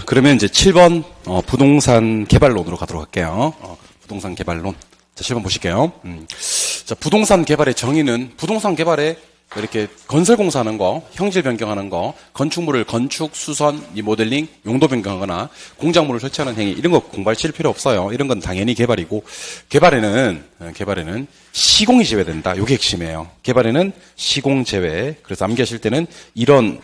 그러면 이제 7번 부동산 개발론으로 가도록 할게요. 부동산 개발론. 자, 7번 보실게요. 자, 부동산 개발의 정의는 부동산 개발에 이렇게 건설 공사하는 거, 형질 변경하는 거, 건축물을 건축, 수선, 리모델링, 용도 변경하거나 공작물을 설치하는 행위 이런 거 공부하실 필요 없어요. 이런 건 당연히 개발이고 개발에는 시공이 제외된다. 이게 핵심이에요. 개발에는 시공 제외. 그래서 암기하실 때는 이런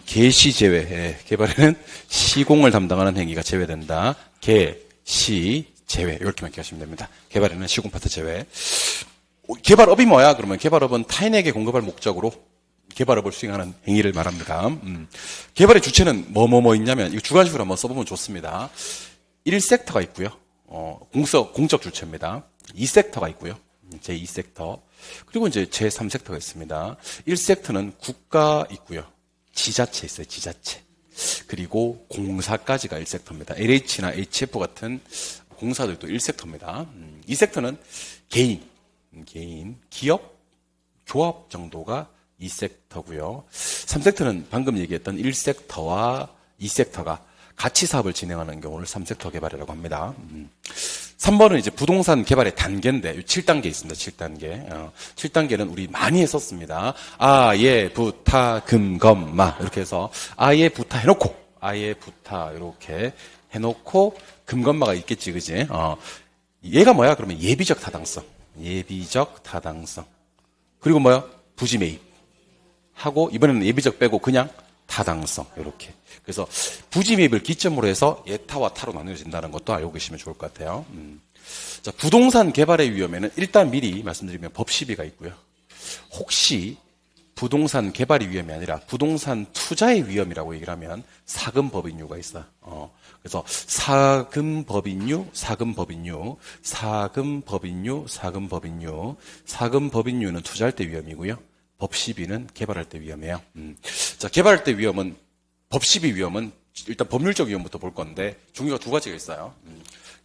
개시 제외. 개발에는 시공을 담당하는 행위가 제외된다. 개시 제외. 이렇게만 기하시면 됩니다. 개발에는 시공 파트 제외. 개발업이 뭐야? 그러면 개발업은 타인에게 공급할 목적으로 개발업을 수행하는 행위를 말합니다. 개발의 주체는 뭐 있냐면, 이거 주관식으로 한번 써보면 좋습니다. 1섹터가 있고요. 공적 주체입니다. 2섹터가 있고요. 제2섹터. 그리고 이제 제3섹터가 있습니다. 1섹터는 국가 있고요. 지자체 있어요. 지자체. 그리고 공사까지가 1섹터입니다. LH나 HF 같은 공사들도 1섹터입니다. 2섹터는 개인, 기업, 조합 정도가 2섹터고요. 3섹터는 방금 얘기했던 1섹터와 2섹터가 같이 사업을 진행하는 경우를 3섹터 개발이라고 합니다. 3번은 이제 부동산 개발의 단계인데 7단계 있습니다. 7단계. 7단계는 우리 많이 했었습니다. 예, 부타, 금, 검, 마 이렇게 해서 예, 부타 이렇게 해놓고 금, 검, 마가 있겠지, 그지? 얘가 뭐야? 그러면 예비적 타당성. 그리고 뭐야? 부지 매입. 하고, 이번에는 예비적 빼고 그냥 타당성. 이렇게. 그래서 부지 매입을 기점으로 해서 예타와 타로 나누어진다는 것도 알고 계시면 좋을 것 같아요. 자, 부동산 개발의 위험에는 일단 미리 말씀드리면 법시비가 있고요. 혹시 부동산 개발의 위험이 아니라 부동산 투자의 위험이라고 얘기를 하면 사금법인유가 있어요. 그래서 사금법인유는 투자할 때 위험이고요. 법시비는 개발할 때 위험해요. 자, 개발할 때 위험은 법시비 위험은 일단 법률적 위험부터 볼 건데 종류가 두 가지가 있어요.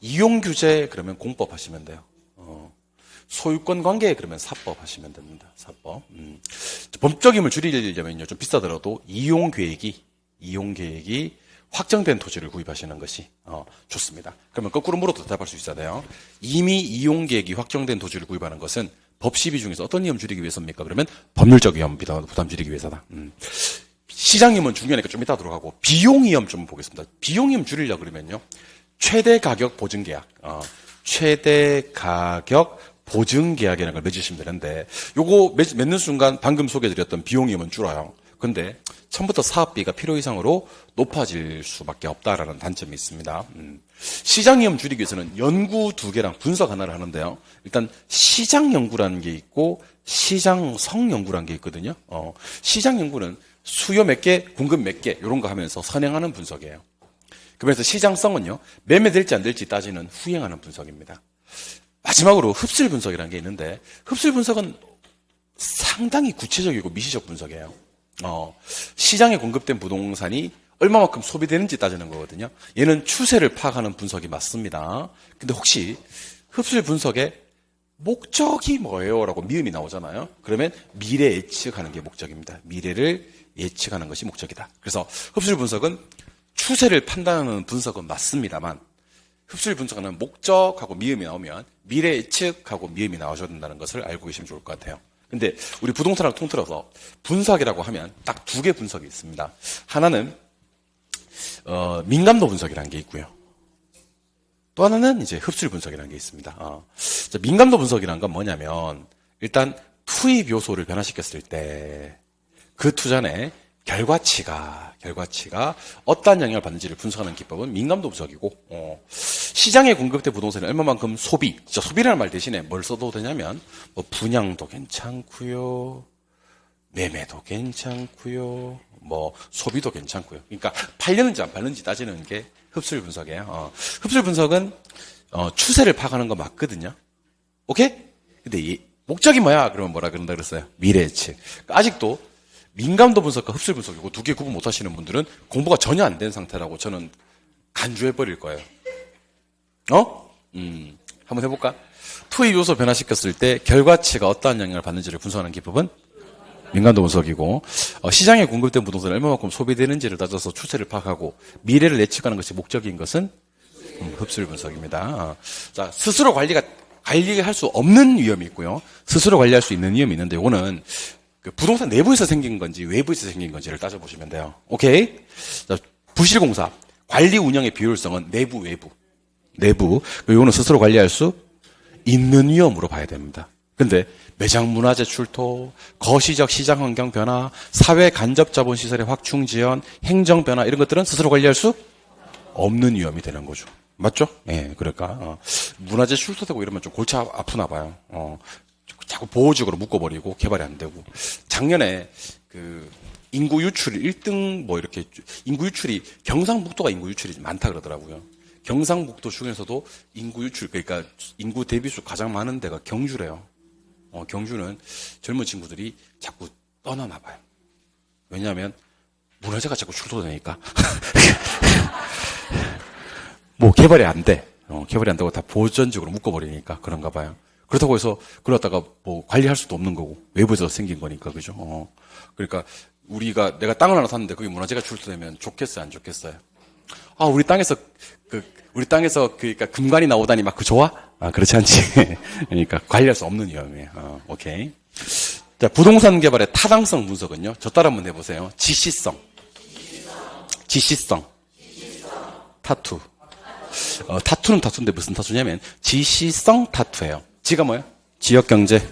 이용규제 그러면 공법 하시면 돼요. 소유권 관계 그러면 사법 하시면 됩니다. 사법. 법적 힘을 줄이려면요 좀 비싸더라도 이용 계획이 확정된 토지를 구입하시는 것이 좋습니다. 그러면 거꾸로 물어도 대답할 수 있어야 돼요. 이미 이용 계획이 확정된 토지를 구입하는 것은 법시비 중에서 어떤 위험 줄이기 위해서입니까? 그러면 법률적 위험 부담 줄이기 위해서다. 시장 위험은 중요하니까 좀 이따 들어가고 비용 위험 좀 보겠습니다. 비용 위험 줄이려고 그러면요 최대 가격 보증 계약, 최대 가격 보증 계약이라는 걸 맺으시면 되는데 요거 맺는 순간 방금 소개해드렸던 비용 위험은 줄어요. 근데 처음부터 사업비가 필요 이상으로 높아질 수밖에 없다라는 단점이 있습니다. 시장 위험 줄이기 위해서는 연구 두 개랑 분석 하나를 하는데요. 일단 시장 연구라는 게 있고 시장성 연구라는 게 있거든요. 시장 연구는 수요 몇 개, 공급 몇 개 이런 거 하면서 선행하는 분석이에요. 그래서 시장성은요. 매매될지 안 될지 따지는 후행하는 분석입니다. 마지막으로 흡수율 분석이라는 게 있는데 흡수율 분석은 상당히 구체적이고 미시적 분석이에요. 시장에 공급된 부동산이 얼마만큼 소비되는지 따지는 거거든요. 얘는 추세를 파악하는 분석이 맞습니다. 근데 혹시 흡수율 분석의 목적이 뭐예요? 라고 미음이 나오잖아요. 그러면 미래 예측하는 게 목적입니다. 미래를 예측하는 것이 목적이다. 그래서 흡수율 분석은 추세를 판단하는 분석은 맞습니다만 흡수율 분석하는 목적하고 미음이 나오면 미래 예측하고 미음이 나와줘야 된다는 것을 알고 계시면 좋을 것 같아요. 근데 우리 부동산을 통틀어서 분석이라고 하면 딱 두 개 분석이 있습니다. 하나는 민감도 분석이라는 게 있고요. 또 하나는 이제 흡수율 분석이라는 게 있습니다. 자, 민감도 분석이라는 건 뭐냐면 일단 투입 요소를 변화시켰을 때 그 투자 내 결과치가 어떠한 영향을 받는지를 분석하는 기법은 민감도 분석이고 시장에 공급된 부동산이 얼마만큼 소비라는 말 대신에 뭘 써도 되냐면 뭐 분양도 괜찮고요. 매매도 괜찮고요. 뭐 소비도 괜찮고요. 그러니까 팔렸는지 안 팔렸는지 따지는 게 흡수율 분석이에요. 흡수율 분석은 추세를 파악하는 거 맞거든요. 오케이? 근데 이 목적이 뭐야? 그러면 뭐라 그런다 그랬어요? 미래 예측. 그러니까 아직도 민감도 분석과 흡수율 분석 이거 두 개 구분 못 하시는 분들은 공부가 전혀 안 된 상태라고 저는 간주해 버릴 거예요. 한번 해볼까? 투입 요소 변화시켰을 때 결과치가 어떠한 영향을 받는지를 분석하는 기법은 민감도 분석이고 시장에 공급된 부동산이 얼마만큼 소비되는지를 따져서 추세를 파악하고 미래를 예측하는 것이 목적인 것은 흡수율 분석입니다. 자, 스스로 관리할 수 없는 위험이 있고요. 스스로 관리할 수 있는 위험이 있는데 이거는 그 부동산 내부에서 생긴 건지 외부에서 생긴 건지를 따져보시면 돼요. 오케이? 자, 부실공사 관리 운영의 비효율성은 내부 외부. 이거는 스스로 관리할 수 있는 위험으로 봐야 됩니다. 근데 매장 문화재 출토, 거시적 시장 환경 변화, 사회 간접 자본 시설의 확충 지연, 행정 변화 이런 것들은 스스로 관리할 수 없는 위험이 되는 거죠. 맞죠? 예, 그러니까 문화재 출토되고 이러면 좀 골치 아프나 봐요. 자꾸 보호적으로 묶어버리고 개발이 안 되고. 작년에 그 인구 유출 1등 뭐 이렇게 인구 유출이 경상북도가 인구 유출이 많다 그러더라고요. 경상북도 중에서도 인구 유출 그러니까 인구 대비수 가장 많은 데가 경주래요. 경주는 젊은 친구들이 자꾸 떠나나 봐요. 왜냐하면 문화재가 자꾸 출토되니까. 뭐 개발이 안 돼. 개발이 안 되고 다 보전적으로 묶어버리니까 그런가 봐요. 그렇다고 해서 그러다가 뭐 관리할 수도 없는 거고 외부에서 생긴 거니까 그죠? 그러니까 내가 땅을 하나 샀는데 거기 문화재가 출토되면 좋겠어요, 안 좋겠어요? 우리 땅에서 그러니까 금관이 나오다니 막 그 좋아? 그렇지 않지. 그러니까 관리할 수 없는 위험이에요. 오케이. 자, 부동산 개발의 타당성 분석은요. 저 따라 한번 해보세요. 지시성. 타투. 타투는 타투인데 무슨 타투냐면 지시성 타투예요. 지가 뭐예요? 지역경제.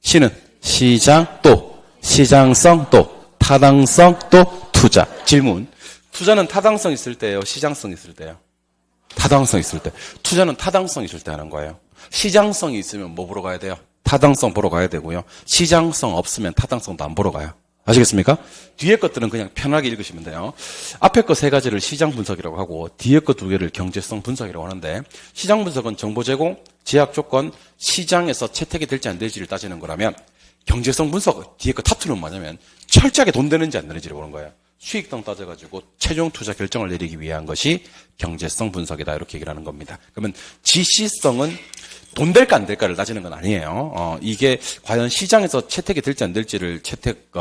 시는 시장 또 시장성 또 타당성 또 투자. 질문. 투자는 타당성 있을 때예요? 시장성 있을 때예요? 타당성 있을 때. 투자는 타당성 있을 때 하는 거예요. 시장성이 있으면 뭐 보러 가야 돼요? 타당성 보러 가야 되고요. 시장성 없으면 타당성도 안 보러 가요. 아시겠습니까? 뒤에 것들은 그냥 편하게 읽으시면 돼요. 앞에 거 세 가지를 시장 분석이라고 하고 뒤에 거 두 개를 경제성 분석이라고 하는데 시장 분석은 정보 제공, 제약 조건, 시장에서 채택이 될지 안 될지를 따지는 거라면 경제성 분석, 뒤에 거 타투는 뭐냐면 철저하게 돈 되는지 안 되는지를 보는 거예요. 수익 등 따져가지고 최종 투자 결정을 내리기 위한 것이 경제성 분석이다 이렇게 얘기를 하는 겁니다. 그러면 지시성은 돈 될까 안 될까를 따지는 건 아니에요. 이게 과연 시장에서 채택이 될지 안 될지를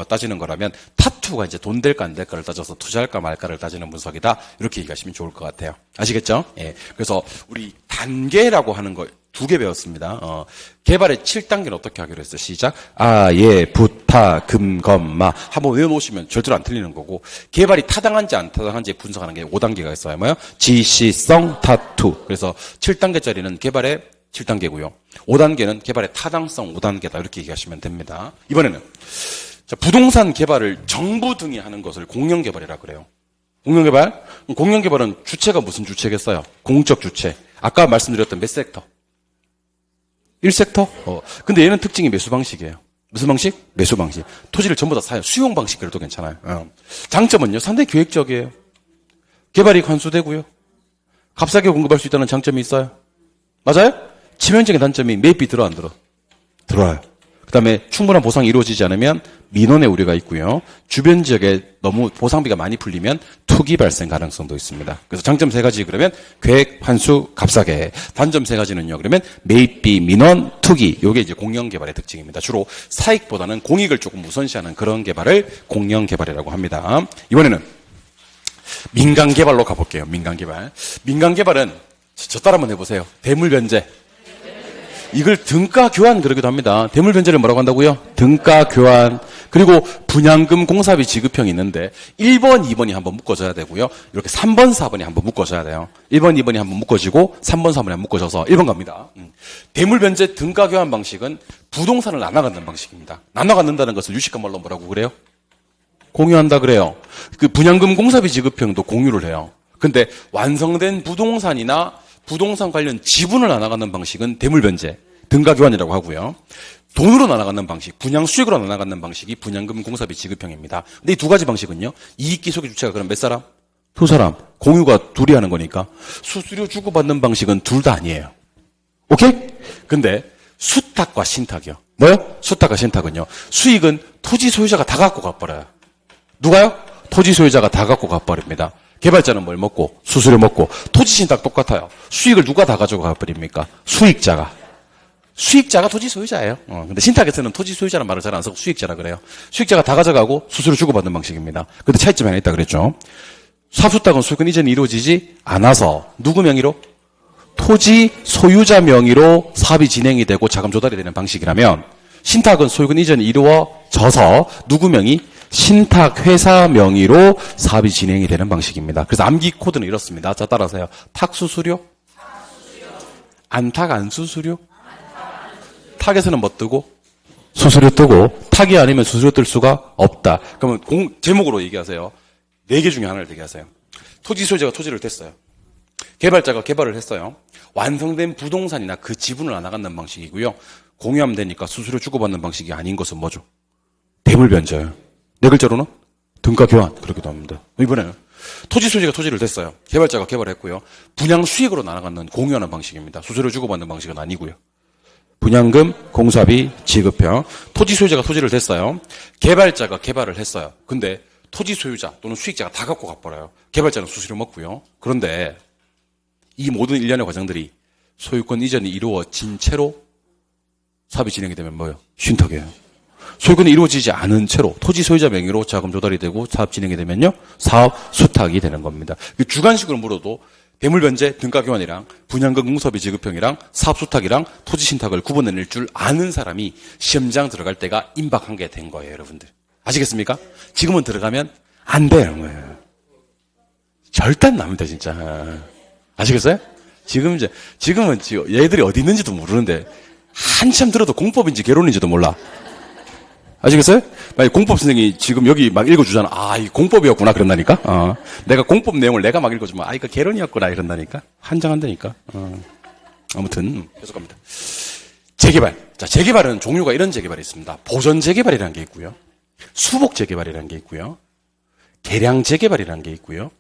따지는 거라면 타투가 이제 돈 될까 안 될까를 따져서 투자할까 말까를 따지는 분석이다. 이렇게 얘기하시면 좋을 것 같아요. 아시겠죠? 예. 그래서 우리 단계라고 하는 거 2개 배웠습니다. 개발의 7단계는 어떻게 하기로 했어요? 시작. 예, 부타, 금, 검, 마. 한번 외워놓으시면 절대로 안 틀리는 거고, 개발이 타당한지 안 타당한지 분석하는 게 5단계가 있어요. 뭐요? 지시성, 타투. 그래서 7단계짜리는 개발의 7단계고요. 5단계는 개발의 타당성 5단계다. 이렇게 얘기하시면 됩니다. 이번에는 자, 부동산 개발을 정부 등이 하는 것을 공영개발이라 그래요. 공영개발? 공영개발은 주체가 무슨 주체겠어요? 공적 주체. 아까 말씀드렸던 몇 섹터? 1섹터? 근데 얘는 특징이 매수 방식이에요. 무슨 방식? 매수 방식. 토지를 전부 다 사요. 수용 방식 그래도 괜찮아요. 장점은요, 상당히 계획적이에요. 개발이 환수되고요. 값싸게 공급할 수 있다는 장점이 있어요. 맞아요? 치명적인 단점이 매입비 들어 안 들어? 들어와요. 그 다음에 충분한 보상이 이루어지지 않으면 민원의 우려가 있고요. 주변 지역에 너무 보상비가 많이 풀리면 투기 발생 가능성도 있습니다. 그래서 장점 3가지 그러면 계획, 환수, 값싸게. 단점 3가지는요. 그러면 매입비, 민원, 투기. 요게 이제 공영개발의 특징입니다. 주로 사익보다는 공익을 조금 우선시하는 그런 개발을 공영개발이라고 합니다. 이번에는 민간개발로 가볼게요. 민간개발. 민간개발은 저 따라 한번 해보세요. 대물변제. 이걸 등가 교환 그러기도 합니다. 대물 변제를 뭐라고 한다고요? 등가 교환. 그리고 분양금 공사비 지급형이 있는데 1번, 2번이 한번 묶어져야 되고요. 이렇게 3번, 4번이 한번 묶어져야 돼요. 1번, 2번이 한번 묶어지고 3번, 4번이 한번 묶어져서 1번 갑니다. 대물 변제 등가 교환 방식은 부동산을 나눠 갖는 방식입니다. 나눠 갖는다는 것을 유식한 말로 뭐라고 그래요? 공유한다 그래요. 그 분양금 공사비 지급형도 공유를 해요. 근데 완성된 부동산이나 부동산 관련 지분을 나눠가는 방식은 대물변제, 등가교환이라고 하고요. 돈으로 나눠가는 방식, 분양 수익으로 나눠가는 방식이 분양금 공사비 지급형입니다. 근데 이 2가지 방식은요. 이익기속의 주체가 그럼 몇 사람? 2사람. 공유가 둘이 하는 거니까 수수료 주고받는 방식은 둘 다 아니에요. 오케이? 근데 수탁과 신탁이요. 뭐요? 수탁과 신탁은요. 수익은 토지 소유자가 다 갖고 가버려요. 누가요? 토지 소유자가 다 갖고 가버립니다. 개발자는 뭘 먹고? 수수료 먹고. 토지 신탁 똑같아요. 수익을 누가 다 가지고 가버립니까? 수익자가. 수익자가 토지 소유자예요. 근데 신탁에서는 토지 소유자라는 말을 잘 안 쓰고 수익자라 그래요. 수익자가 다 가져가고 수수료 주고받는 방식입니다. 근데 차이점이 하나 있다 그랬죠. 사수탁은 소유권 이전이 이루어지지 않아서 누구 명의로? 토지 소유자 명의로 사업이 진행이 되고 자금 조달이 되는 방식이라면 신탁은 소유권 이전이 이루어져서 누구 명의? 신탁 회사 명의로 사업이 진행이 되는 방식입니다. 그래서 암기 코드는 이렇습니다. 자, 따라서요. 탁 수수료? 안탁 안 수수료? 탁에서는 뭐 뜨고? 수수료 뜨고, 탁이 아니면 수수료 뜰 수가 없다. 그러면 제목으로 얘기하세요. 4개 중에 하나를 얘기하세요. 토지 소유자가 토지를 댔어요. 개발자가 개발을 했어요. 완성된 부동산이나 그 지분을 나눠갖는 방식이고요. 공유하면 되니까 수수료 주고받는 방식이 아닌 것은 뭐죠? 대물변제예요. 네 글자로는 등가 교환 그렇기도 합니다. 이번에는 토지 소유자가 토지를 댔어요. 개발자가 개발했고요. 분양 수익으로 나눠갖는 공유하는 방식입니다. 수수료 주고받는 방식은 아니고요. 분양금, 공사비, 지급형. 토지 소유자가 토지를 댔어요. 개발자가 개발을 했어요. 근데 토지 소유자 또는 수익자가 다 갖고 가버려요. 개발자는 수수료 먹고요. 그런데 이 모든 일련의 과정들이 소유권 이전이 이루어진 채로 사업이 진행이 되면 뭐예요? 쉰탁이에요. 소유권이 이루어지지 않은 채로 토지 소유자 명의로 자금 조달이 되고 사업 진행이 되면요. 사업 수탁이 되는 겁니다. 주관식으로 물어도 대물변제, 등가교환이랑 분양금 공사비 지급형이랑 사업 수탁이랑 토지 신탁을 구분해낼 줄 아는 사람이 시험장 들어갈 때가 임박한 게 된 거예요, 여러분들. 아시겠습니까? 지금은 들어가면 안 되는 거예요. 절대 안 납니다, 진짜. 아시겠어요? 지금은 얘들이 어디 있는지도 모르는데 한참 들어도 공법인지 개론인지도 몰라. 아시겠어요? 만약 공법 선생님이 지금 여기 막 읽어주잖아. 아, 이 공법이었구나. 그런다니까. 내가 공법 내용을 내가 막 읽어주면, 아, 이거 개론이었구나. 이런다니까. 한장한다니까. 아무튼, 계속합니다. 재개발. 자, 재개발은 종류가 이런 재개발이 있습니다. 보전 재개발이라는 게 있고요. 수복 재개발이라는 게 있고요. 개량 재개발이라는 게 있고요.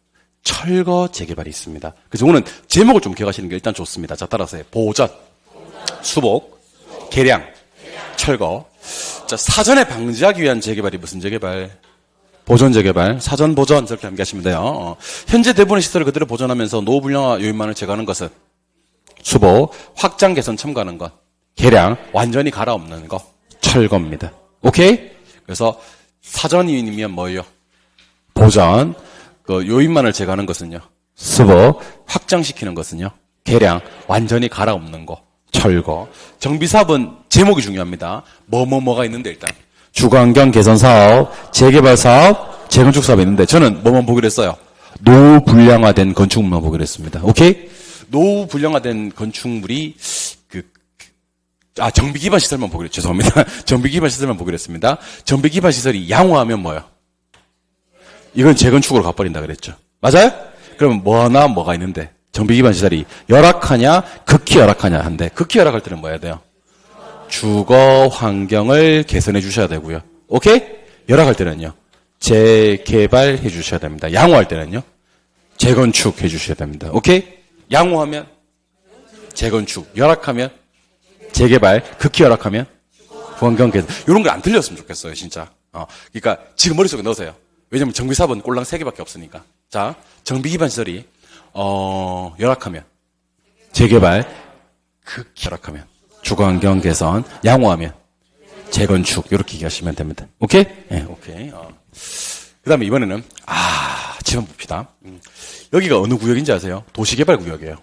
철거 재개발이 있습니다. 그래서 오늘 제목을 좀 기억하시는 게 일단 좋습니다. 자, 따라서요. 보전, 수복, 개량, 철거. 자, 사전에 방지하기 위한 재개발이 무슨 재개발? 보전 재개발, 사전 보전 저렇게 암기하시면 돼요. 현재 대부분의 시설을 그대로 보존하면서 노후 불량화 요인만을 제거하는 것은 수복, 확장 개선 첨가하는 것, 개량, 완전히 갈아엎는 것, 철거입니다. 오케이? 그래서 사전이면 뭐예요? 보전, 그 요인만을 제거하는 것은요. 수복, 확장시키는 것은요. 개량, 완전히 갈아엎는 것. 철거. 정비사업은 제목이 중요합니다. 뭐가 있는데 일단. 주거환경 개선 사업, 재개발 사업, 재건축 사업이 있는데 저는 뭐만 보기로 했어요? 노후 불량화된 건축물만 보기로 했습니다. 오케이? 노후 불량화된 건축물이 정비 기반 시설만 보기로 했죠. 죄송합니다. 정비 기반 시설만 보기로 했습니다. 정비 기반 시설이 양호하면 뭐예요? 이건 재건축으로 가버린다 그랬죠. 맞아요? 그러면 뭐가 있는데? 정비 기반 시설이 열악하냐, 극히 열악하냐 한데, 극히 열악할 때는 뭐 해야 돼요? 주거 환경을 개선해 주셔야 되고요. 오케이? 열악할 때는요, 재개발해 주셔야 됩니다. 양호할 때는요, 재건축 해 주셔야 됩니다. 오케이? 양호하면 재건축, 열악하면 재개발, 극히 열악하면 환경 개선. 이런 걸 안 틀렸으면 좋겠어요, 진짜. 그러니까 지금 머릿속에 넣으세요. 왜냐면 정비사업은 꼴랑 3개밖에 없으니까. 자, 정비 기반 시설이 열악하면, 재개발, 극히 열악하면, 주거환경 개선, 양호하면, 재건축, 이렇게 얘기하시면 됩니다. 오케이? 네, 오케이. 그 다음에 이번에는, 지금 봅시다. 여기가 어느 구역인지 아세요? 도시개발 구역이에요.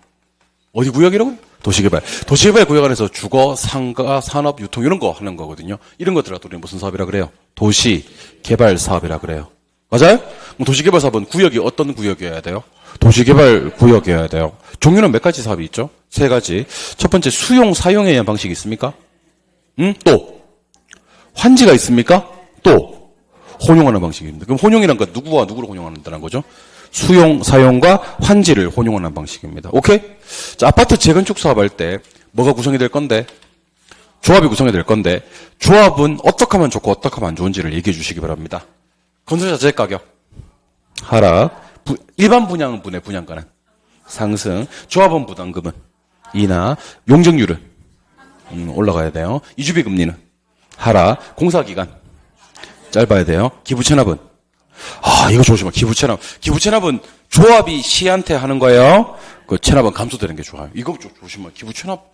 어디 구역이라고요? 도시개발. 도시개발 구역 안에서 주거, 상가, 산업, 유통, 이런 거 하는 거거든요. 이런 것들을 우리는 무슨 사업이라 그래요? 도시개발 사업이라 그래요. 맞아요? 도시개발 사업은 구역이 어떤 구역이어야 돼요? 도시개발 구역이어야 돼요. 종류는 몇 가지 사업이 있죠? 3가지. 첫 번째, 수용, 사용에 의한 방식이 있습니까? 또. 환지가 있습니까? 또. 혼용하는 방식입니다. 그럼 혼용이란 건 누구와 누구를 혼용한다는 거죠? 수용, 사용과 환지를 혼용하는 방식입니다. 오케이? 자, 아파트 재건축 사업할 때 뭐가 구성이 될 건데? 조합이 구성이 될 건데, 조합은 어떻게 하면 좋고 어떻게 하면 안 좋은지를 얘기해 주시기 바랍니다. 건설 자재 가격 하락, 일반 분양분의 분양가는 상승, 조합원 부담금은 인하, 용적률은 올라가야 돼요. 이주비 금리는 하락, 공사기간 짧아야 돼요. 기부채납은 이거 조심하. 기부채납은 조합이 시한테 하는 거예요. 그 채납은 감소되는 게 좋아요. 이거 조심하. 기부채납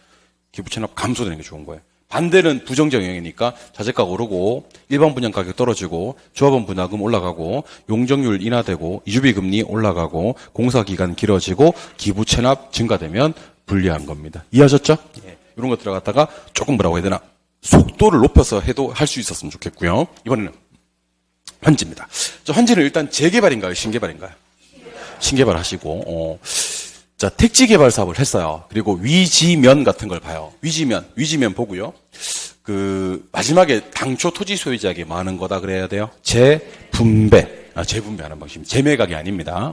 기부 체납 감소되는 게 좋은 거예요. 반대는 부정적 영향이니까 자재가가 오르고 일반 분양 가격 떨어지고 조합원 분담금 올라가고 용적률 인하되고 이주비 금리 올라가고 공사 기간 길어지고 기부 체납 증가되면 불리한 겁니다. 이해하셨죠? 예. 이런 것 들어갔다가 조금 뭐라고 해야 되나 속도를 높여서 해도 할 수 있었으면 좋겠고요. 이번에는 환지입니다. 환지는 일단 재개발인가요? 신개발인가요? 신개발 하시고 자, 택지 개발 사업을 했어요. 그리고 위지면 같은 걸 봐요. 위지면 보고요. 마지막에 당초 토지 소유자에게 많은 거다 그래야 돼요. 재분배하는 방식입니다. 재매각이 아닙니다.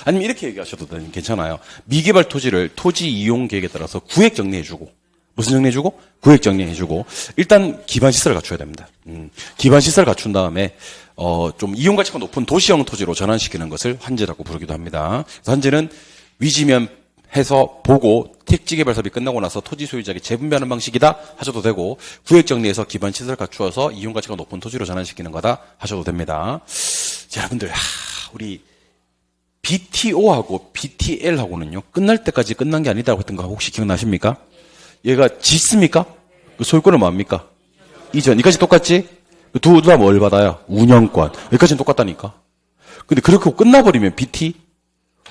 아니면 이렇게 얘기하셔도 괜찮아요. 미개발 토지를 토지 이용 계획에 따라서 구획 정리해주고, 무슨 정리해주고? 구획 정리해주고, 일단 기반 시설을 갖춰야 됩니다. 기반 시설을 갖춘 다음에, 좀 이용 가치가 높은 도시형 토지로 전환시키는 것을 환지라고 부르기도 합니다. 그래서 환지는 위지면 해서 보고 택지 개발 사업이 끝나고 나서 토지 소유자에게 재분배하는 방식이다 하셔도 되고 구획 정리해서 기반 시설 갖추어서 이용 가치가 높은 토지로 전환시키는 거다 하셔도 됩니다. 자, 여러분들 우리 BTO하고 BTL하고는요 끝날 때까지 끝난 게 아니다고 했던 거 혹시 기억나십니까? 얘가 짓습니까? 그 소유권은 뭐합니까? 이전 이까지 똑같지? 둘 다 뭘 받아요? 운영권 여기까지는 똑같다니까. 근데 그렇게 끝나버리면 BT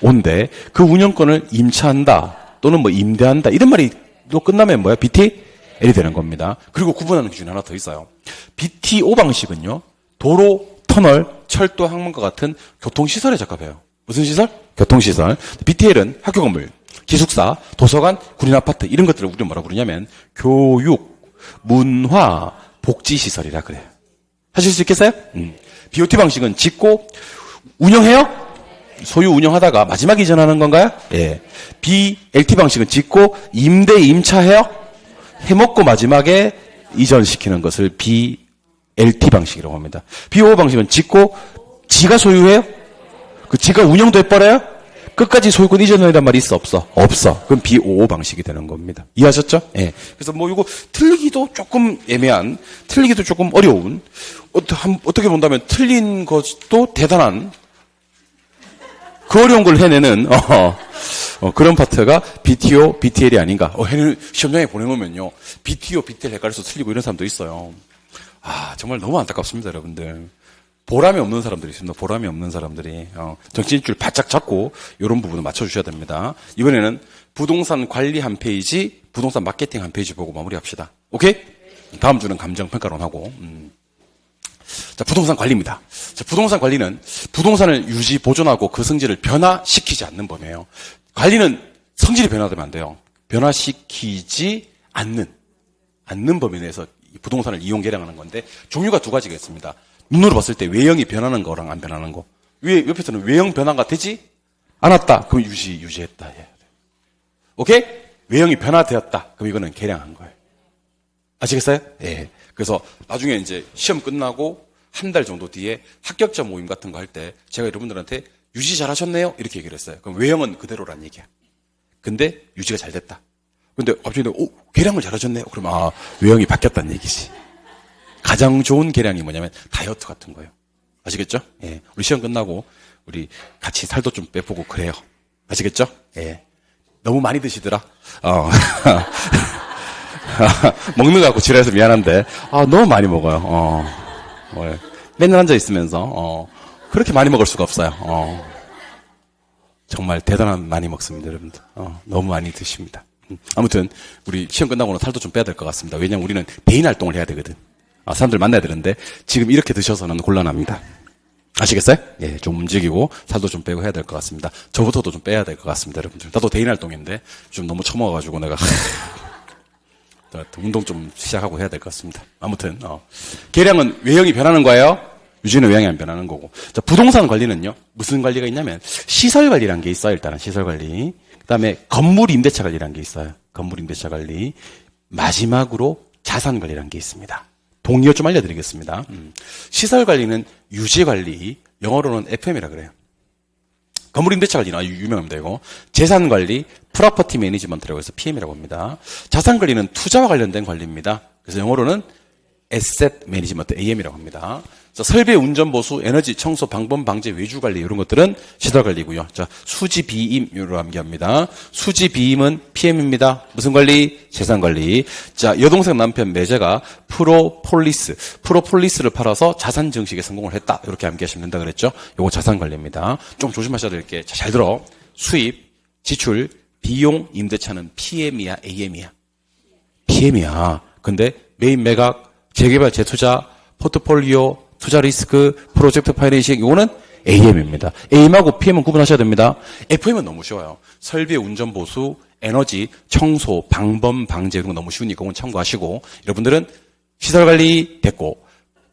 온데 그 운영권을 임차한다 또는 뭐 임대한다 이런 말이 또 끝나면 뭐야? BTL이 되는 겁니다. 그리고 구분하는 기준이 하나 더 있어요. BTO 방식은요. 도로, 터널, 철도, 항만과 같은 교통시설에 적합해요. 무슨 시설? 교통시설. BTL은 학교 건물, 기숙사, 도서관, 군인 아파트 이런 것들을 우리는 뭐라고 부르냐면 교육, 문화, 복지시설이라 그래요. 하실 수 있겠어요? BOT 방식은 짓고 운영해요? 소유 운영하다가 마지막에 이전하는 건가요? 예. BLT 방식은 짓고 임대 임차해요? 해먹고 마지막에 이전시키는 것을 BLT 방식이라고 합니다. BO 방식은 짓고 지가 소유해요? 그 지가 운영도 해버려요? 끝까지 소유권 이전이란 말이 있어 없어? 없어. 그럼 BOO 방식이 되는 겁니다. 이해하셨죠? 예. 그래서 뭐 이거 틀리기도 조금 애매한, 틀리기도 조금 어려운, 어떻게 본다면 틀린 것도 대단한 그 어려운 걸 해내는 그런 파트가 BTO, BTL이 아닌가. 시험장에 보내놓으면요. BTO, BTL 헷갈려서 틀리고 이런 사람도 있어요. 정말 너무 안타깝습니다, 여러분들. 보람이 없는 사람들이 있습니다. 보람이 없는 사람들이. 정신줄 바짝 잡고 이런 부분을 맞춰주셔야 됩니다. 이번에는 부동산 관리 한 페이지, 부동산 마케팅 한 페이지 보고 마무리합시다. 오케이? 다음 주는 감정평가론 하고. 자, 부동산 관리입니다. 자, 부동산 관리는 부동산을 유지, 보존하고 그 성질을 변화시키지 않는 범위예요. 관리는 성질이 변화되면 안 돼요. 변화시키지 않는 범위 내에서 부동산을 이용 개량하는 건데 종류가 두 가지가 있습니다. 눈으로 봤을 때 외형이 변하는 거랑 안 변하는 거. 옆에서는 외형 변화가 되지 않았다. 그럼 유지했다. 예. 오케이? 외형이 변화되었다. 그럼 이거는 개량한 거예요. 아시겠어요? 예. 그래서 나중에 이제 시험 끝나고 한 달 정도 뒤에 합격자 모임 같은 거 할 때 제가 여러분들한테 유지 잘하셨네요? 이렇게 얘기를 했어요. 그럼 외형은 그대로란 얘기야. 근데 유지가 잘 됐다. 근데 갑자기 개량을 잘하셨네요? 그러면 외형이 바뀌었다는 얘기지. 가장 좋은 개량이 뭐냐면 다이어트 같은 거예요. 아시겠죠? 예. 우리 시험 끝나고 우리 같이 살도 좀 빼보고 그래요. 아시겠죠? 예. 너무 많이 드시더라. 먹는 거 갖고 지랄해서 미안한데 너무 많이 먹어요. 맨날 앉아 있으면서 그렇게 많이 먹을 수가 없어요. 정말 대단한 많이 먹습니다, 여러분들. 너무 많이 드십니다. 아무튼 우리 시험 끝나고는 살도 좀 빼야 될 것 같습니다. 왜냐면 우리는 대인 활동을 해야 되거든. 사람들 만나야 되는데 지금 이렇게 드셔서는 곤란합니다. 아시겠어요? 예, 좀 움직이고 살도 좀 빼고 해야 될 것 같습니다. 저부터도 좀 빼야 될 것 같습니다, 여러분들. 나도 대인 활동인데 좀 너무 처먹어가지고 내가 운동 좀 시작하고 해야 될 것 같습니다. 아무튼 계량은 외형이 변하는 거예요. 유지는 외형이 안 변하는 거고. 자, 부동산 관리는요. 무슨 관리가 있냐면 시설 관리라는 게 있어요. 일단은 시설 관리. 그다음에 건물 임대차 관리라는 게 있어요. 건물 임대차 관리. 마지막으로 자산 관리라는 게 있습니다. 동의어 좀 알려드리겠습니다. 시설 관리는 유지 관리, 영어로는 FM이라 그래요. 건물 임대차 관리는 아주 유명합니다. 이거. 재산 관리, 프로퍼티 매니지먼트라고 해서 PM이라고 합니다. 자산 관리는 투자와 관련된 관리입니다. 그래서 영어로는 에셋 매니지먼트, AM이라고 합니다. 자, 설비 운전 보수, 에너지 청소, 방범 방제, 외주 관리 이런 것들은 시설 관리고요. 자, 수지 비임 이로 암기합니다. 수지 비임은 PM입니다. 무슨 관리? 재산 관리. 자, 여동생 남편 매제가 프로폴리스를 팔아서 자산 증식에 성공을 했다. 이렇게 암기하시면 된다 그랬죠. 요거 자산 관리입니다. 좀 조심하셔야 될 게 잘 들어. 수입, 지출, 비용, 임대차는 PM이야, AM이야? PM이야. 근데 메인 매각, 재개발, 재투자, 포트폴리오, 투자 리스크, 프로젝트 파이낸싱 이거는 AM입니다. AM하고 PM은 구분하셔야 됩니다. FM은 너무 쉬워요. 설비, 운전 보수, 에너지, 청소, 방범 방제 이런 거 너무 쉬우니까 그건 참고하시고 여러분들은 시설 관리 됐고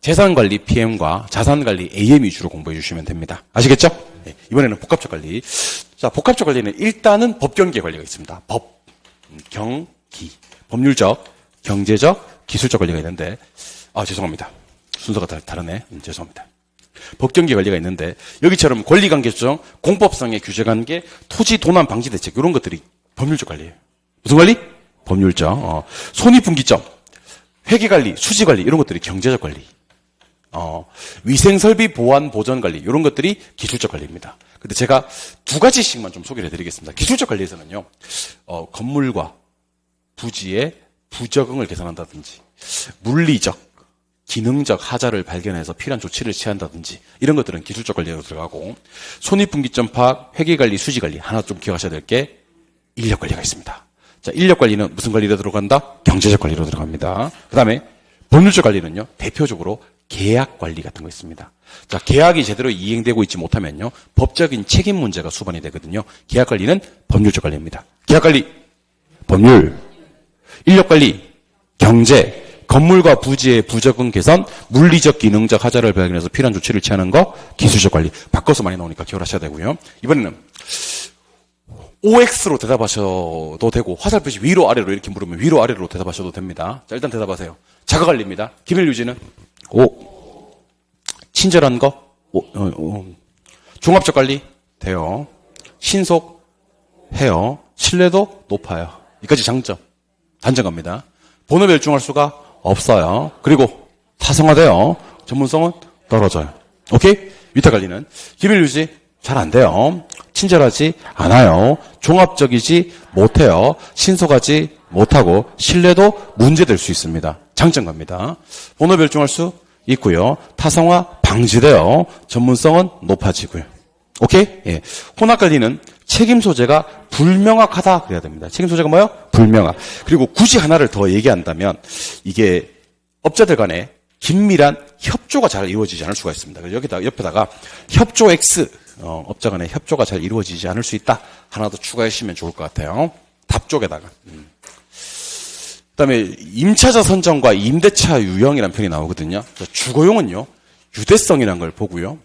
재산 관리 PM과 자산 관리 AM 위주로 공부해 주시면 됩니다. 아시겠죠? 네, 이번에는 복합적 관리. 자, 복합적 관리는 일단은 법경계 관리가 있습니다. 법, 경기, 법률적, 경제적, 기술적 관리가 있는데 죄송합니다. 순서가 다르네. 죄송합니다. 법경계 관리가 있는데 여기처럼 권리관계 조정, 공법상의 규제관계, 토지 도난 방지 대책 이런 것들이 법률적 관리예요. 무슨 관리? 법률적. 손익분기점, 회계관리, 수지관리 이런 것들이 경제적 관리. 위생설비 보안 보전 관리 이런 것들이 기술적 관리입니다. 근데 제가 두 가지씩만 좀 소개를 해드리겠습니다. 기술적 관리에서는요, 건물과 부지의 부적응을 개선한다든지 물리적, 기능적 하자를 발견해서 필요한 조치를 취한다든지 이런 것들은 기술적 관리로 들어가고 손익분기점 파악, 회계관리, 수지관리 하나 좀 기억하셔야 될 게 인력관리가 있습니다. 자, 인력관리는 무슨 관리로 들어간다? 경제적 관리로 들어갑니다. 그 다음에 법률적 관리는요, 대표적으로 계약관리 같은 거 있습니다. 자, 계약이 제대로 이행되고 있지 못하면요, 법적인 책임 문제가 수반이 되거든요. 계약관리는 법률적 관리입니다. 계약관리, 법률, 인력관리, 경제, 건물과 부지의 부적응 개선, 물리적 기능적 하자를 발견해서 필요한 조치를 취하는 거, 기술적 관리. 바꿔서 많이 나오니까 기억하셔야 되고요. 이번에는 OX로 대답하셔도 되고 화살표시 위로 아래로 이렇게 물으면 위로 아래로 대답하셔도 됩니다. 자, 일단 대답하세요. 자가관리입니다. 기밀 유지는? O. 친절한 거? O. 종합적 관리? 돼요. 신속? 해요. 신뢰도? 높아요. 여기까지 장점. 단점 갑니다. 본업에 열중할 수가 없어요. 그리고 타성화돼요. 전문성은 떨어져요. 오케이? 위탁 관리는 기밀 유지 잘 안 돼요. 친절하지 않아요. 종합적이지 못해요. 신속하지 못하고 신뢰도 문제될 수 있습니다. 장점 갑니다. 본업에 열중할 수 있고요. 타성화 방지돼요. 전문성은 높아지고요. 오케이? 예. 혼합 관리는 책임 소재가 불명확하다 그래야 됩니다. 책임 소재가 뭐예요? 불명확. 그리고 굳이 하나를 더 얘기한다면 이게 업자들 간에 긴밀한 협조가 잘 이루어지지 않을 수가 있습니다. 그래서 여기다 옆에다가 협조 X, 업자 간에 협조가 잘 이루어지지 않을 수 있다. 하나 더 추가해 주시면 좋을 것 같아요. 답 쪽에다가. 그다음에 임차자 선정과 임대차 유형이라는 표현이 나오거든요. 주거용은요, 유대성이라는 걸 보고요.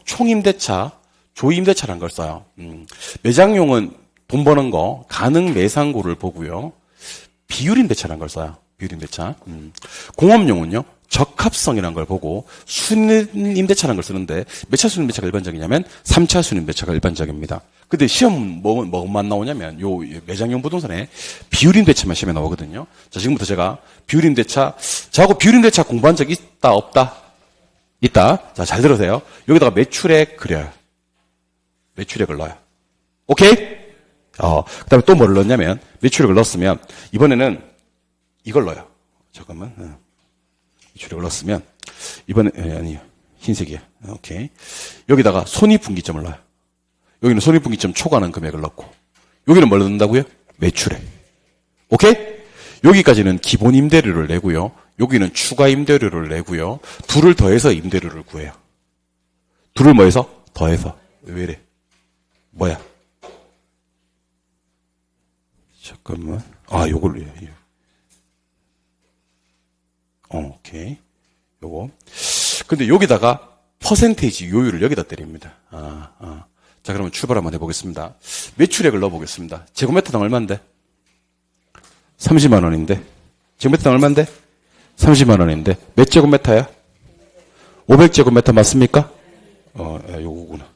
총임대차, 조임대차라는 걸 써요. 매장용은 돈 버는 거, 가능 매상고를 보고요. 비율임대차라는 걸 써요. 비율임대차. 공업용은요, 적합성이라는 걸 보고 순임대차라는 걸 쓰는데 몇 차 순임대차가 일반적이냐면 3차 순임대차가 일반적입니다. 근데 시험 뭐만 나오냐면 요 매장용 부동산에 비율임대차만 시험에 나오거든요. 자, 지금부터 제가 비율임대차, 저하고 비율임대차 공부한 적 있다 없다? 있다. 자, 잘 들으세요. 여기다가 매출액 그려요. 매출액을 넣어요. 오케이? 그 다음에 또 뭐를 넣냐면, 매출액을 넣었으면, 이번에는 이걸 넣어요. 잠깐만. 매출액을 넣었으면, 아니요. 흰색이야. 오케이. 여기다가 손익분기점을 넣어요. 여기는 손익분기점 초과하는 금액을 넣고, 여기는 뭘 넣는다고요? 매출액. 오케이? 여기까지는 기본 임대료를 내고요. 여기는 추가 임대료를 내고요. 둘을 더해서 임대료를 구해요. 둘을 뭐해서? 더해서. 왜 이래? 뭐야? 잠깐만. 요걸로 해요. 오케이. 요거. 근데 여기다가 퍼센테이지 요율을 여기다 때립니다. 자, 그러면 출발 한번 해보겠습니다. 매출액을 넣어보겠습니다. 제곱미터당 얼마인데? 30만 원인데. 제곱미터당 얼마인데? 30만 원인데. 몇 제곱미터야? 500제곱미터 맞습니까? 요거구나.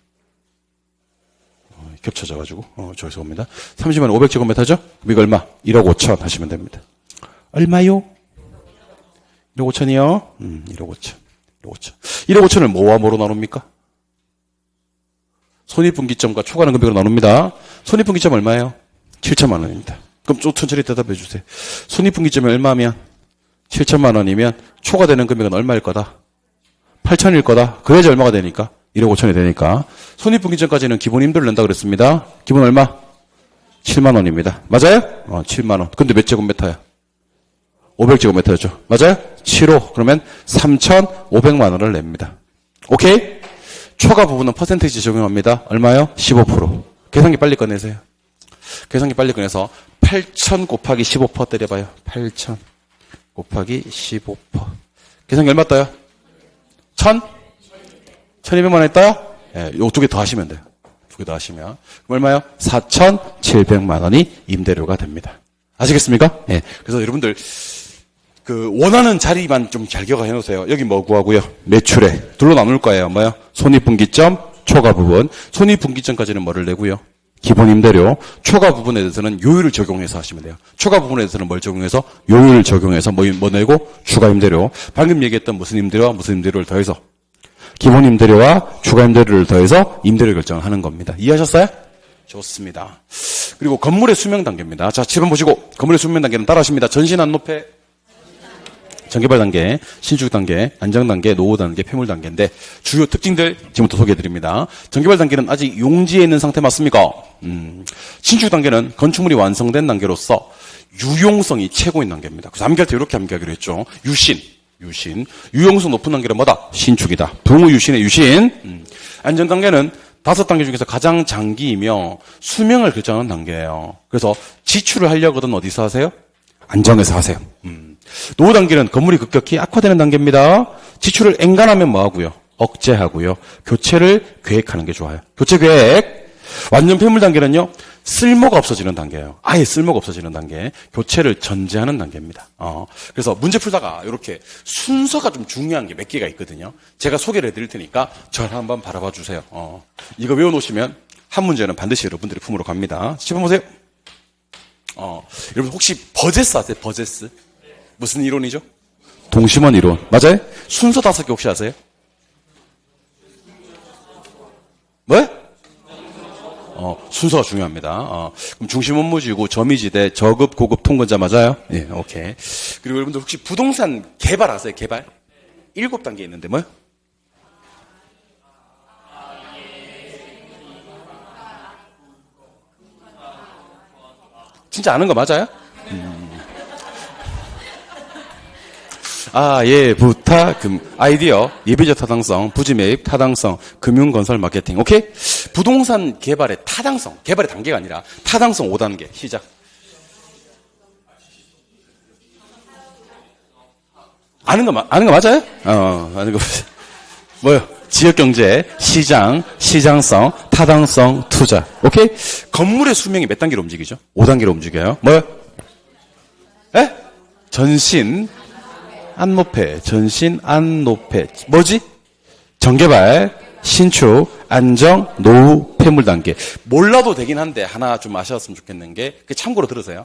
겹쳐져가지고, 죄송합니다. 30만 원 500제곱미터죠? 이거 얼마? 1억 5천 하시면 됩니다. 얼마요? 1억 5천이요? 1억 5천. 1억 5천. 1억 5천을 뭐와 뭐로 나눕니까? 손익분기점과 초과하는 금액으로 나눕니다. 손익분기점 얼마예요? 7천만 원입니다. 그럼 좀 천천히 대답해 주세요. 손익분기점이 얼마면? 7천만 원이면 초과되는 금액은 얼마일 거다? 8천일 거다. 그래야지 얼마가 되니까? 1억 5천이 되니까. 손익분기점까지는 기본 임대를 낸다 그랬습니다. 기본 얼마? 7만 원입니다. 맞아요? 7만 원. 근데 몇 제곱미터야? 500제곱미터였죠. 맞아요? 7호. 그러면 3,500만 원을 냅니다. 오케이? 초과 부분은 퍼센테이지 적용합니다. 얼마요? 15%. 계산기 빨리 꺼내세요. 계산기 빨리 꺼내서 8,000 곱하기 15% 때려봐요. 8,000 곱하기 15%. 계산기 얼마 떠요? 1,000? 1,200만 원 떠요? 예, 요 두 개 더 하시면 돼요. 두 개 더 하시면. 그럼 얼마요? 4,700만 원이 임대료가 됩니다. 아시겠습니까? 예. 그래서 여러분들, 원하는 자리만 좀 잘 기억해 놓으세요. 여기 뭐 구하고요? 매출에. 둘로 나눌 거예요. 뭐요? 손익분기점, 초과 부분. 손익분기점까지는 뭐를 내고요? 기본 임대료. 초과 부분에 대해서는 요율을 적용해서 하시면 돼요. 초과 부분에 대해서는 뭘 적용해서? 요율을 적용해서 뭐 내고? 추가 임대료. 방금 얘기했던 무슨 임대료와 무슨 임대료를 더해서? 기본 임대료와 추가 임대료를 더해서 임대료 결정을 하는 겁니다. 이해하셨어요? 좋습니다. 그리고 건물의 수명 단계입니다. 자, 7번 보시고 건물의 수명 단계는 따라하십니다. 전신 안높이, 전개발 단계, 신축 단계, 안정 단계, 노후 단계, 폐물 단계인데 주요 특징들 지금부터 소개해드립니다. 전개발 단계는 아직 용지에 있는 상태 맞습니까? 신축 단계는 건축물이 완성된 단계로서 유용성이 최고인 단계입니다. 그래서 암기할 때 이렇게 암기하기로 했죠. 유신. 유용성 높은 단계는 뭐다? 신축이다. 동우 유신의 유신. 안정 단계는 5단계 중에서 가장 장기이며 수명을 결정하는 단계예요. 그래서 지출을 하려거든 어디서 하세요? 안정에서 하세요. 노후 단계는 건물이 급격히 악화되는 단계입니다. 지출을 엔간하면 뭐 하고요? 억제하고요. 교체를 계획하는 게 좋아요. 교체 계획. 완전 폐물 단계는요. 쓸모가 없어지는 단계예요. 아예 쓸모가 없어지는 단계. 교체를 전제하는 단계입니다. 그래서 문제 풀다가 이렇게 순서가 좀 중요한 게 몇 개가 있거든요. 제가 소개를 해드릴 테니까 저를 한번 바라봐 주세요. 이거 외워놓으시면 한 문제는 반드시 여러분들이 품으로 갑니다. 10번 보세요. 여러분 혹시 버제스 아세요? 버제스? 무슨 이론이죠? 동심원 이론. 맞아요? 순서 5개 혹시 아세요? 뭐? 순서가 중요합니다. 그럼 중심 업무지구, 점이지대, 저급, 고급, 통근자 맞아요? 예, 오케이. 그리고 여러분들 혹시 부동산 개발 아세요? 개발? 7단계 있는데 뭐요? 진짜 아는 거 맞아요? 예, 아이디어, 예비적 타당성, 부지 매입, 타당성, 금융건설 마케팅. 오케이? 부동산 개발의 타당성, 개발의 단계가 아니라 타당성 5단계. 시작. 아는 거 맞아요? 아는 거. 뭐요? 지역경제, 시장, 시장성, 타당성, 투자. 오케이? 건물의 수명이 몇 단계로 움직이죠? 5단계로 움직여요. 뭐요? 에? 전신, 안높이, 전신, 안높이. 뭐지? 전개발, 신축, 안정, 노후, 폐물 단계. 몰라도 되긴 한데 하나 좀 아셨으면 좋겠는 게 참고로 들으세요.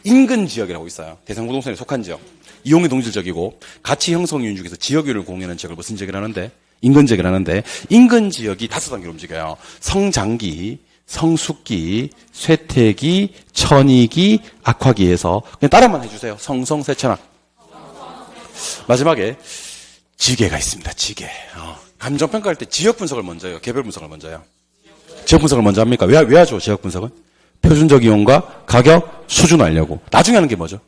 인근 지역이라고 있어요. 대상부동산에 속한 지역. 이용이 동질적이고 가치 형성 요인 중에서 지역유를 공유하는 지역을 무슨 지역이라 하는데? 인근 지역이라 하는데 인근 지역이 5단계로 움직여요. 성장기, 성숙기, 쇠퇴기, 천이기, 악화기에서 그냥 따라만 해주세요. 성성쇠천악. 마지막에 지계가 있습니다. 지계. 감정평가할 때 지역 분석을 먼저 해요. 개별 분석을 먼저 해요. 지역 분석을 먼저 합니까? 왜 하죠? 지역 분석은? 표준적 이용과 가격, 수준 알려고. 나중에 하는 게 뭐죠?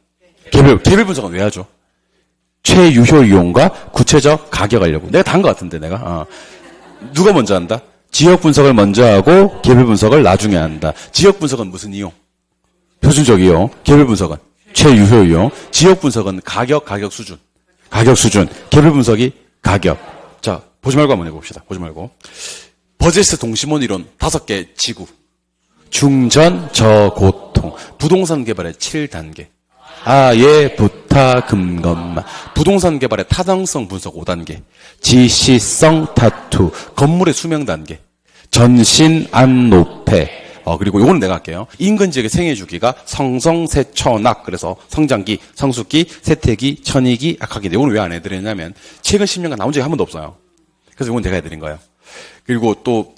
개별 분석은 왜 하죠? 최유효 이용과 구체적 가격 알려고. 내가 다 한 것 같은데 내가. 누가 먼저 한다? 지역 분석을 먼저 하고 개별 분석을 나중에 한다. 지역 분석은 무슨 이용? 표준적 이용. 개별 분석은 최유효 이용. 지역 분석은 가격 수준. 개별 분석이 가격. 자, 보지 말고 한번 해봅시다. 보지 말고. 버제스 동심원 이론 5개 지구. 중전, 저고통. 부동산 개발의 7단계. 예, 부타, 금건마. 부동산 개발의 타당성 분석 5단계. 지시성 타투. 건물의 수명 단계. 전신, 안높이. 그리고 요거는 내가 할게요. 인근 지역의 생애 주기가 성성세천악. 그래서 성장기, 성숙기, 세태기, 천이기, 악화기인데 요거는 왜 안 해드렸냐면 최근 10년간 나온 적이 한 번도 없어요. 그래서 요건 내가 해드린 거예요. 그리고 또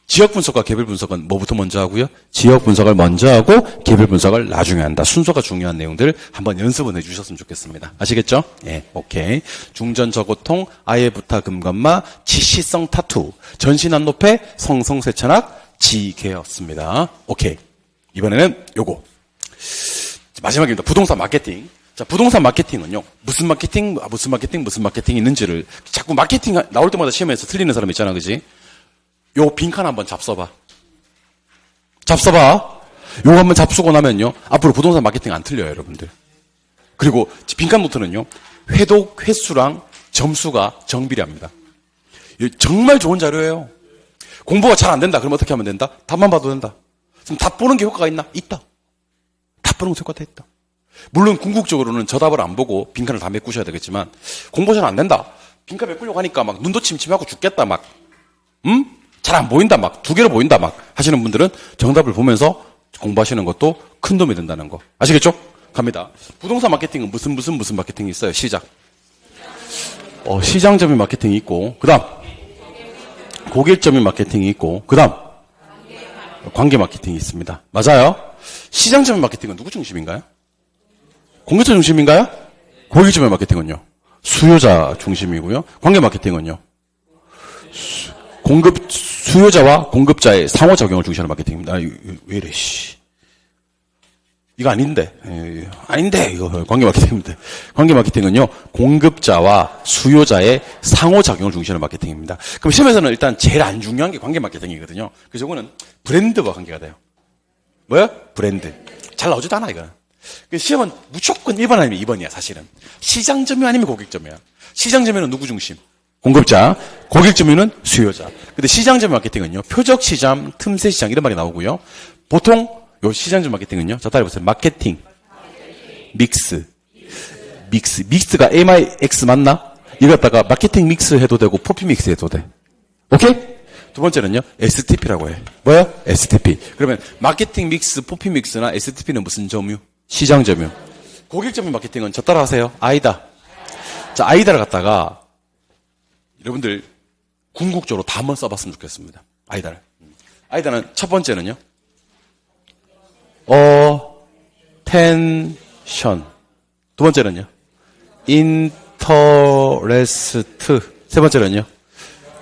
지역 분석과 개별 분석은 뭐부터 먼저 하고요? 지역 분석을 먼저 하고 개별 분석을 나중에 한다. 순서가 중요한 내용들 한번 연습은 해주셨으면 좋겠습니다. 아시겠죠? 예, 오케이. 중전저고통, 아예부타 금건마, 지시성 타투, 전신안높회, 성성세천악, 지개였습니다. 오케이. 이번에는 요거. 마지막입니다. 부동산 마케팅. 자, 부동산 마케팅은요. 무슨 마케팅 있는지를 자꾸 마케팅 나올 때마다 시험에서 틀리는 사람 있잖아. 그지? 요 빈칸 한번 잡숴봐. 요거 한번 잡수고 나면요. 앞으로 부동산 마케팅 안 틀려요, 여러분들. 그리고 빈칸 노트는요. 회독 횟수랑 점수가 정비례합니다. 정말 좋은 자료예요. 공부가 잘 안 된다. 그럼 어떻게 하면 된다? 답만 봐도 된다. 그럼 답 보는 게 효과가 있나? 있다. 답 보는 게 효과가 있다. 물론 궁극적으로는 저 답을 안 보고 빈칸을 다 메꾸셔야 되겠지만 공부 잘 안 된다. 빈칸 메꾸려고 하니까 막 눈도 침침하고 죽겠다. 막 잘 안 보인다. 막 두 개로 보인다. 막 하시는 분들은 정답을 보면서 공부하시는 것도 큰 도움이 된다는 거. 아시겠죠? 갑니다. 부동산 마케팅은 무슨 마케팅이 있어요. 시작. 시장점유 마케팅이 있고, 그 다음 고객점유 마케팅이 있고, 그 다음 관계 마케팅이 있습니다. 맞아요? 시장점유 마케팅은 누구 중심인가요? 공급자 중심인가요? 고객점유 마케팅은요? 수요자 중심이고요. 관계 마케팅은요? 수요자와 공급자의 상호작용을 중시하는 마케팅입니다. 왜 이래, 씨. 이거 아닌데. 이거 관계 마케팅입니다. 관계 마케팅은요, 공급자와 수요자의 상호작용을 중시하는 마케팅입니다. 그럼 시험에서는 일단 제일 안 중요한 게 관계 마케팅이거든요. 그래서 이거는 브랜드와 관계가 돼요. 뭐야? 브랜드. 잘 나오지도 않아, 이거는. 시험은 무조건 1번 아니면 2번이야, 사실은. 시장점유 아니면 고객점유야. 시장점유는 누구 중심? 공급자. 고객점유는 수요자. 근데 시장점유 마케팅은요, 표적시장, 틈새시장 이런 말이 나오고요. 보통 요 시장점유 마케팅은요, 자, 따라해보세요. 마케팅, 믹스가 MIX 맞나? 이거 갖다가 마케팅 믹스 해도 되고, 포피 믹스 해도 돼. 오케이? 두 번째는요, STP라고 해. 뭐야? STP. 그러면 마케팅 믹스, 포피 믹스나 STP는 무슨 점유? 시장 점유. 고객점유 마케팅은 저 따라하세요. 아이다. 자, 아이다를 갖다가 여러분들 궁극적으로 다 한번 써봤으면 좋겠습니다. 아이다를. 아이다는 첫 번째는요. 텐션. 두 번째는요. 인터레스트. 세 번째는요.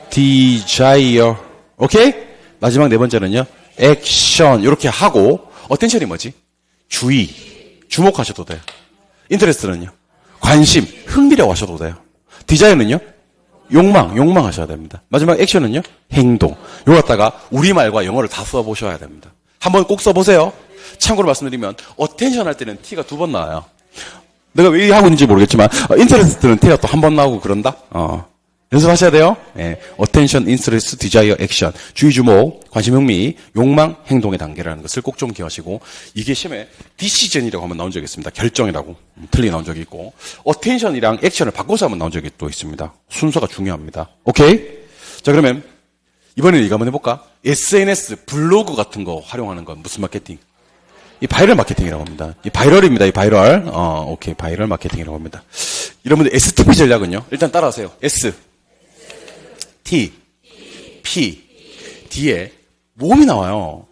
디자이어. 오케이? 마지막 네 번째는요. 액션. 이렇게 하고 어텐션이 뭐지? 주의. 주목하셔도 돼요. 인터레스트는요. 관심. 흥미라고 하셔도 돼요. 디자이어는요. 욕망하셔야 됩니다. 마지막 액션은요? 행동. 요거 갖다가 우리말과 영어를 다 써보셔야 됩니다. 한번 꼭 써보세요. 참고로 말씀드리면 어텐션 할 때는 T가 2번 나와요. 내가 왜 하고 있는지 모르겠지만 인터레스트는 T가 또 한 번 나오고 그런다? 연습하셔야 돼요. 예. attention, interest, desire, action. 주의, 주목, 관심, 흥미, 욕망, 행동의 단계라는 것을 꼭 좀 기억하시고, 이게 시험에 decision이라고 한번 나온 적이 있습니다. 결정이라고. 틀리게 나온 적이 있고, attention이랑 action을 바꿔서 한번 나온 적이 또 있습니다. 순서가 중요합니다. 오케이? 자, 그러면 이번에는 이거 한번 해볼까? SNS, 블로그 같은 거 활용하는 건 무슨 마케팅? 이 바이럴 마케팅이라고 합니다. 이 바이럴입니다. 이 바이럴. 오케이. 바이럴 마케팅이라고 합니다. 여러분들 STP 전략은요? 일단 따라하세요. S. T, P, D에 모음이 나와요.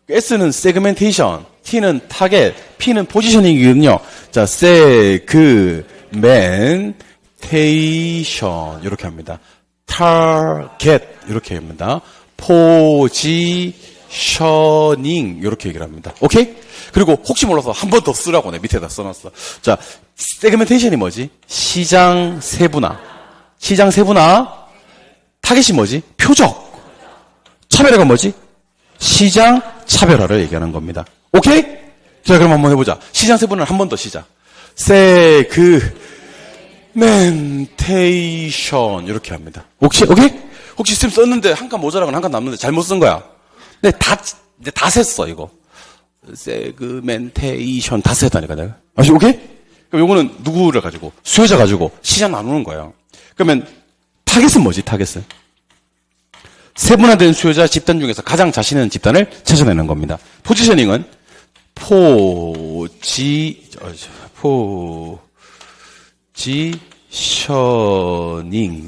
S는 세그멘테이션, T는 타겟, P는 포지셔닝이거든요. 자, 세그멘테이션 이렇게 합니다. 타겟 이렇게 합니다. 포지셔닝 이렇게 얘기를 합니다. 오케이? 그리고 혹시 몰라서 한 번 더 쓰라고 내 밑에다 써놨어. 자, 세그멘테이션이 뭐지? 시장 세분화. 타겟이 뭐지? 표적. 차별화가 뭐지? 시장 차별화를 얘기하는 겁니다. 오케이? 자, 그럼 한번 해보자. 시장 세분화를 한 번 더 시작. 세그멘테이션 이렇게 합니다. 오케이? 혹시 쌤 썼는데 한 칸 모자라거나 한 칸 남는데 잘못 쓴 거야. 근데 다 셌어 이거. 세그멘테이션 다 셌다니까 내가. 아시 오케이? 그럼 요거는 누구를 가지고 수요자 가지고 시장 나누는 거예요. 그러면 타겟은 뭐지? 타겟은 세분화된 수요자 집단 중에서 가장 자신 있는 집단을 찾아내는 겁니다. 포지셔닝은 포지셔닝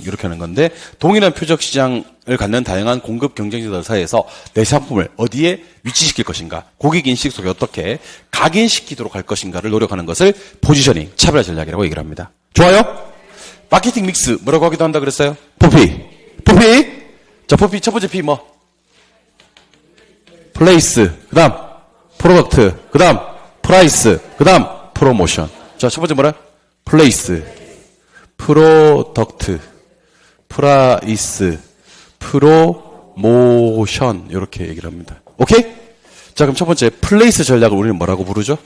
이렇게 하는 건데 동일한 표적 시장을 갖는 다양한 공급 경쟁자들 사이에서 내 상품을 어디에 위치시킬 것인가, 고객 인식 속에 어떻게 각인시키도록 할 것인가를 노력하는 것을 포지셔닝, 차별화 전략이라고 얘기를 합니다. 좋아요? 마케팅 믹스 뭐라고 하기도 한다 그랬어요? 포피. 자, 포피 첫 번째 P 뭐? 플레이스. 그다음 프로덕트. 그다음 프라이스. 그다음 프로모션. 자, 첫 번째 뭐라? 플레이스, 프로덕트, 프라이스, 프로모션 이렇게 얘기를 합니다. 오케이? 자, 그럼 첫 번째 플레이스 전략을 우리는 뭐라고 부르죠?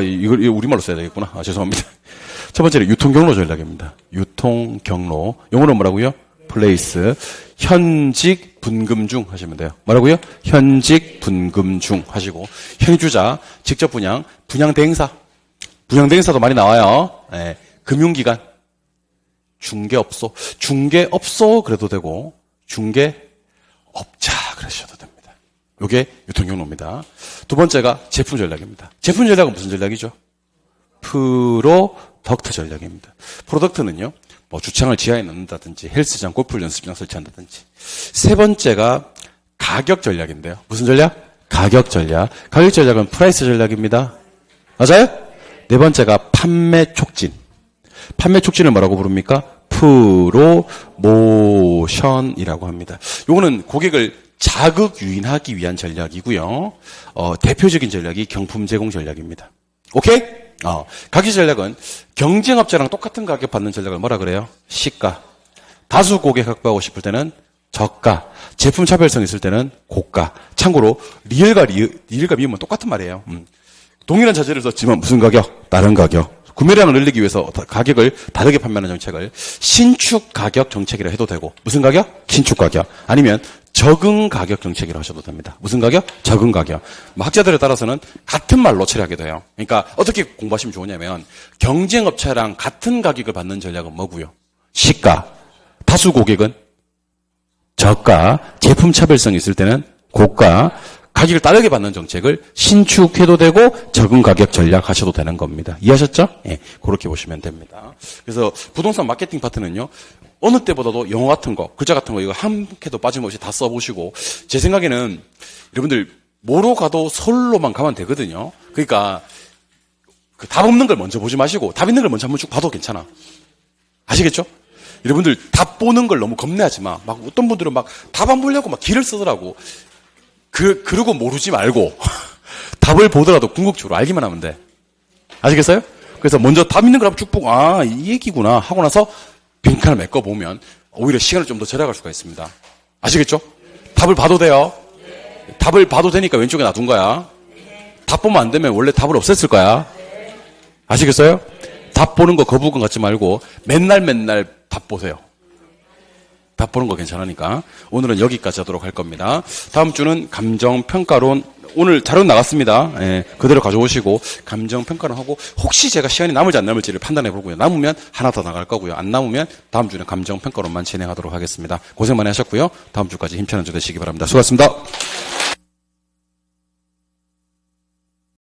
이거 우리말로 써야 되겠구나. 죄송합니다. 첫 번째는 유통경로 전략입니다. 유통경로. 영어로 뭐라고요? 플레이스. 현직 분금 중 하시면 돼요. 뭐라고요? 현직 분금 중 하시고, 현주자, 직접 분양 대행사. 분양 대행사도 많이 나와요. 네. 금융기관, 중개업소 그래도 되고, 중개업자 그러셔도 됩니다. 이게 유통경로입니다. 두 번째가 제품 전략입니다. 제품 전략은 무슨 전략이죠? 프로덕트 전략입니다. 프로덕트는요, 뭐 주창을 지하에 넣는다든지 헬스장, 골프 연습장 설치한다든지. 세 번째가 가격 전략인데요. 무슨 전략? 가격 전략. 가격 전략은 프라이스 전략입니다. 맞아요? 네 번째가 판매 촉진. 판매 촉진을 뭐라고 부릅니까? 프로모션이라고 합니다. 요거는 고객을 자극 유인하기 위한 전략이고요. 대표적인 전략이 경품 제공 전략입니다. 오케이? 가격 전략은 경쟁업체랑 똑같은 가격 받는 전략을 뭐라 그래요? 시가. 다수 고객 확보하고 싶을 때는 저가. 제품 차별성 있을 때는 고가. 참고로 리을과 미음은 똑같은 말이에요. 동일한 자재를 썼지만 무슨 가격? 다른 가격. 구매량을 늘리기 위해서 가격을 다르게 판매하는 정책을 신축 가격 정책이라 해도 되고, 무슨 가격? 신축 가격. 아니면 적응 가격 정책이라고 하셔도 됩니다. 무슨 가격? 적응 가격. 학자들에 따라서는 같은 말로 처리하게 돼요. 그러니까 어떻게 공부하시면 좋으냐면, 경쟁업체랑 같은 가격을 받는 전략은 뭐고요? 시가. 다수 고객은 저가. 제품 차별성이 있을 때는 고가. 가격을 다르게 받는 정책을 신축해도 되고 적응 가격 전략 하셔도 되는 겁니다. 이해하셨죠? 예, 그렇게 보시면 됩니다. 그래서 부동산 마케팅 파트는요, 어느 때보다도 영어 같은 거, 글자 같은 거 이거 한 개도 빠짐없이 다 써보시고, 제 생각에는 여러분들 뭐로 가도 서울로만 가면 되거든요. 그러니까 그 답 없는 걸 먼저 보지 마시고 답 있는 걸 먼저 한번 쭉 봐도 괜찮아. 아시겠죠? 여러분들 답 보는 걸 너무 겁내하지 마. 막 어떤 분들은 막 답 안 보려고 막 길을 쓰더라고. 그러고 모르지 말고 답을 보더라도 궁극적으로 알기만 하면 돼. 아시겠어요? 그래서 먼저 답 있는 걸 한번 쭉 보고, 이 얘기구나 하고 나서 빈칸을 메꿔보면 오히려 시간을 좀 더 절약할 수가 있습니다. 아시겠죠? 답을 봐도 돼요. 답을 봐도 되니까 왼쪽에 놔둔 거야. 답 보면 안 되면 원래 답을 없앴을 거야. 아시겠어요? 답 보는 거 거부감 갖지 말고 맨날 답 보세요. 답 보는 거 괜찮으니까. 오늘은 여기까지 하도록 할 겁니다. 다음 주는 감정평가론. 오늘 자료 나갔습니다. 예, 그대로 가져오시고 감정평가론 하고, 혹시 제가 시간이 남을지 안 남을지를 판단해 보고요. 남으면 하나 더 나갈 거고요. 안 남으면 다음 주는 감정평가론만 진행하도록 하겠습니다. 고생 많이 하셨고요. 다음 주까지 힘찬 한 주 되시기 바랍니다. 수고하셨습니다.